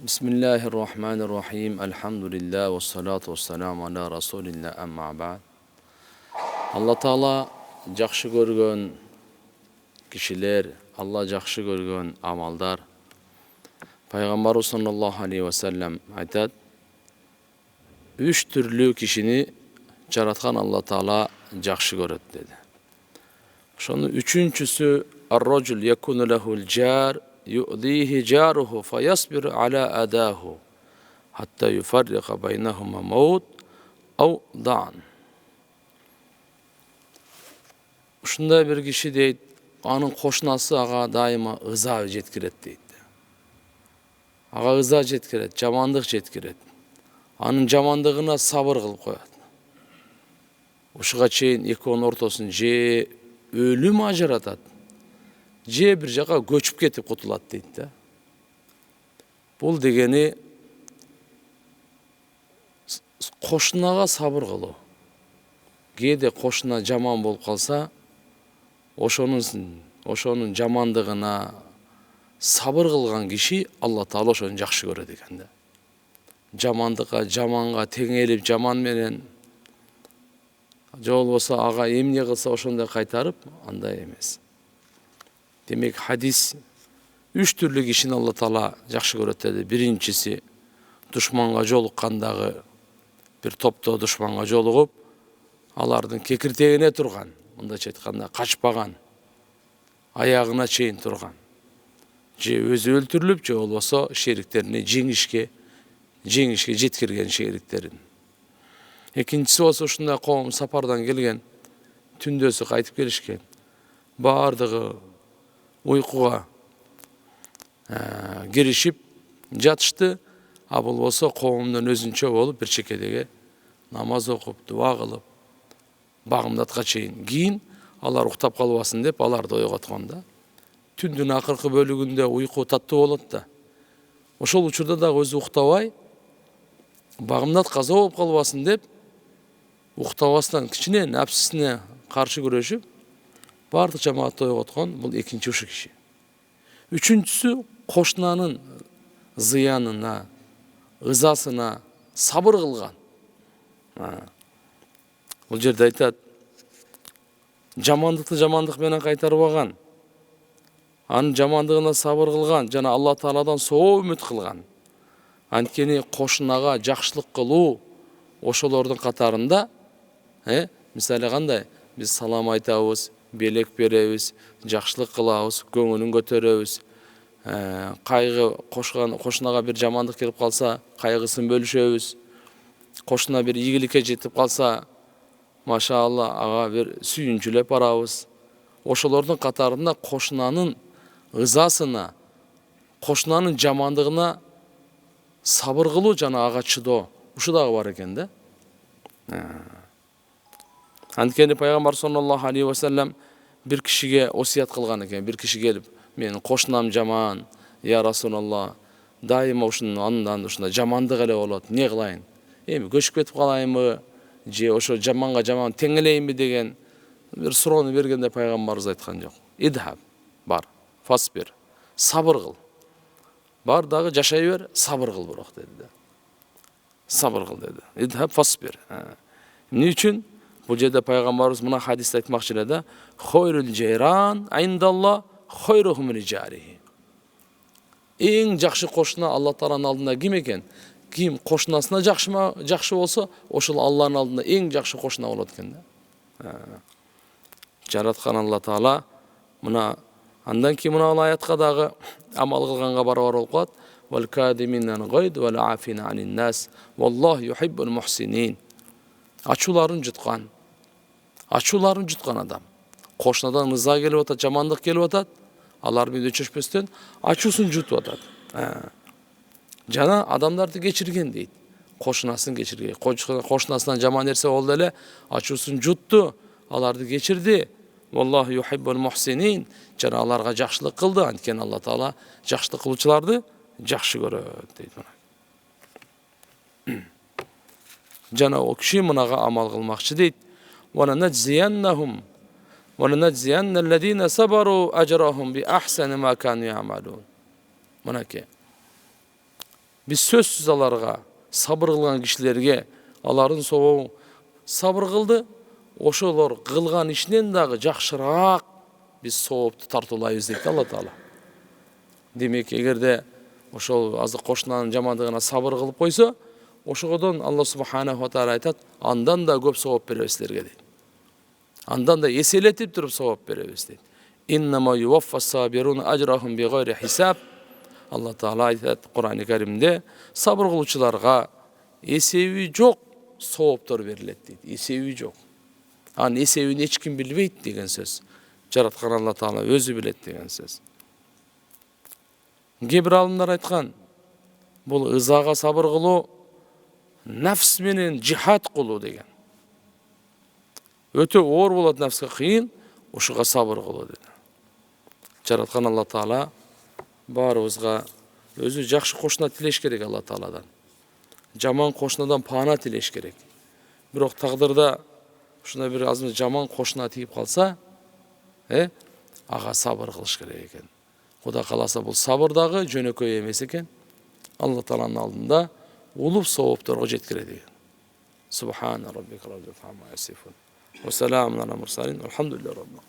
Bismillahirrahmanirrahim. Elhamdülillah ve salatu ve selamu ala Rasulillah amma ba'd. Allah Taala жақсы көрген kişiler, Allah жақсы көрген amaldar. Peygamber sallallahu aleyhi ve sellem aytad, üç türlü kişini жаратқан Allah Taala жақсы көреді dedi. Şonun üçüncüsü ar-racul yakunu lehul jar yu'dihi jaruhu fayasbir ala adahu hatta yufarriqa beynehuma maut aw da'an. Ушундай bir kişi deydi, anın koşnası ağa daima ıza жеткирет deydi. Ağa ıza жеткирет, жамандык жеткирет. Anın жамандыгына sabır kılıp koyat. Ушуга чейин экөөнүн ортосун же ölüm ажыратат, же bir жака көчүп кетип кутулат дейт да. Бул дегени кошунага сабыр кылуу. Кээде кошуна жаман болуп калса, ошонун жамандыгына сабыр кылган киши Алла Таала ошону жакшы көрөт экен да. Жамандыкка, жаманга теңелип, жаман менен же болбосо ага эмне кылса ошондой кайтарып, андай эмес. Демек хадис үч түрлүү кишини Алла Таала жакшы көрөт деди. Биринчиси душманга жолуккандагы бир топто душманга жолугуп, алардын кекиртегине турган, мындайча айтканда качпаган, аягына чейин турган. Же өзү өлтүрүлүп, же болбосо шериктерине жеңишке жеткирген шериктерин. Экинчиси болсо ушундай коом сапардан келген, түндөсү кайтып келишкен. Бардыгы уйкуга киришип жатышты, а болбосо коомдон өзүнчө болуп бир чекедеге намаз окуп, дуа кылып, багымдатка чейин. Кийин алар уктап калбасын деп аларды ойготкон да. Түндүн акыркы бөлүгүндө уйку таттуу болот да. Ошол учурда дагы өзү уктабай, багымдат каза болуп калбасын деп, уктабастан кичине напсисине каршы күрөшүп, бардык жамаатты ойготкон. Бул экинчи ушу киши. Үчүнчүсү кошунанын зыянына, ызасына сабыр кылган. Бул жерде айтат, жамандыкты жамандык менен кайтарбаган, анын жамандыгына сабыр кылган жана Алла Тааладан соо үмүт кылган. Анткени кошунага жакшылык кылуу ошолордун катарында, мисалы кандай, биз салам айтабыз, белек беребиз, жакшылык кылабыз, көңүлүн көтөрөбүз. Кайгы кошунага бир жамандык келип калса, кайгысын бөлүшөбүз. Кошуна бир ийгиликке жетип калса, машаалла, ага бир сүйүнчүлөп барабыз. Ошолордун катарында кошунанын ызасына, кошунанын жамандыгына сабыр кылуу жана ага чыдоо, ушу дагы бар экен да. Анткени пайгамбар саллаллаху алейхи ва саллям бир кишиге осият кылган экен. Бир киши келип, менин кошунам жаман, я Расулалла, дайыма ушунун андан ушундай жамандык эле болот, эмне кылайын? Эми көчүп кетип калайынбы, же ошо жаманга жаман теңелейинби деген бир суроону бергенде пайгамбарыбыз айткан жок. Идхаб, бар, фасбир, сабыр кыл. Бар дагы жашай бер, сабыр кыл бирок деди да. Сабыр кыл деди. Идхаб фасбир. Эмне үчүн? Бул жерде пайгамбарыбыз мына хадисте айтмакчы эле да, хойрул жайран айндалла хойрухум риджарихи. Эң жакшы кошуна Алла Тааланын алдында ким экен? Ким кошунасына жакшы болсо, ошол Алланын алдында эң жакшы кошуна болот экен да. Жараткан Алла Таала мына андан кийин мына аятка дагы амал кылганга барабар болуп калат. Вал кадиминан гайд вал афина анин нас валлаху юхиббул мухсинин. Ачууларын жуткан адам. Кошунадан ыза келип атат, жамандык келип атат, алар менен өчөшпөстөн ачуусун жутуп атат. Жана адамдарды кечирген дейт. Кошунасын кечирген. Кошунасынан жаман нерсе болду эле, ачуусун жутту, аларды кечирди. Валлаху юхиббул мухсинин. Жана аларга жакшылык кылды. Анткени Алла Таала жакшылык кылуучуларды жакшы көрөт дейт. Жана о киши мынага амал кылмакчы дейт. وَلَنَجْزِيَنَّهُمْ الَّذِينَ صَبَرُوا أَجْرَهُمْ بِأَحْسَنِ مَا كَانُوا يَعْمَلُونَ. Мынакей. Biz сөзсүз аларга сабыр кылган кишилерге алардын собобу сабыр кылды. Ошолор кылган ишинен дагы жакшыраак биз соопту тартуулайбыз дейт Алла Таала. Демек, эгерде ошол азыр кошунанын жамандыгына сабыр кылып койсо, ошогодон Алла Субханаху ва Таала айтат, андан да көп сооп беребиз силерге дейт. Андан да эселетип туруп сооп беребиз дейт. Иннама юваффас сабируна ажрахум бигайри хисаб. Алла Таала айтат Кур'ан-ы Каримде, сабыр кылуучуларга эсеби жок сооптор берилет дейт. Эсеби жок. Анын эсебин эч ким билбейт деген сөз. Жараткан Алла Таала өзү билет деген сөз. Кээ бир алымдар айткан, бул ызага сабыр кылуу нафс менен жихад кылуу деген. Өтө оор болот, нафске кыйын, ошого сабыр кылуу деген. Жараткан Алла Таала баарыбызга өзү жакшы кошуна тилеш керек Алла Тааладан. Жаман кошунадан паана тилеш керек. Бирок тагдырда ушундай бир азыр жаман кошуна тийип калса, ага сабыр кылыш керек экен. Кудай кааласа бул сабыр дагы жөнөкөй эмес экен. Алла Тааланын алдында улуп соопторго жеткирет экен. Субхана раббика раббил хамма ясифун. Ва саламун алал мурсалин. Алхамдулиллахи раббил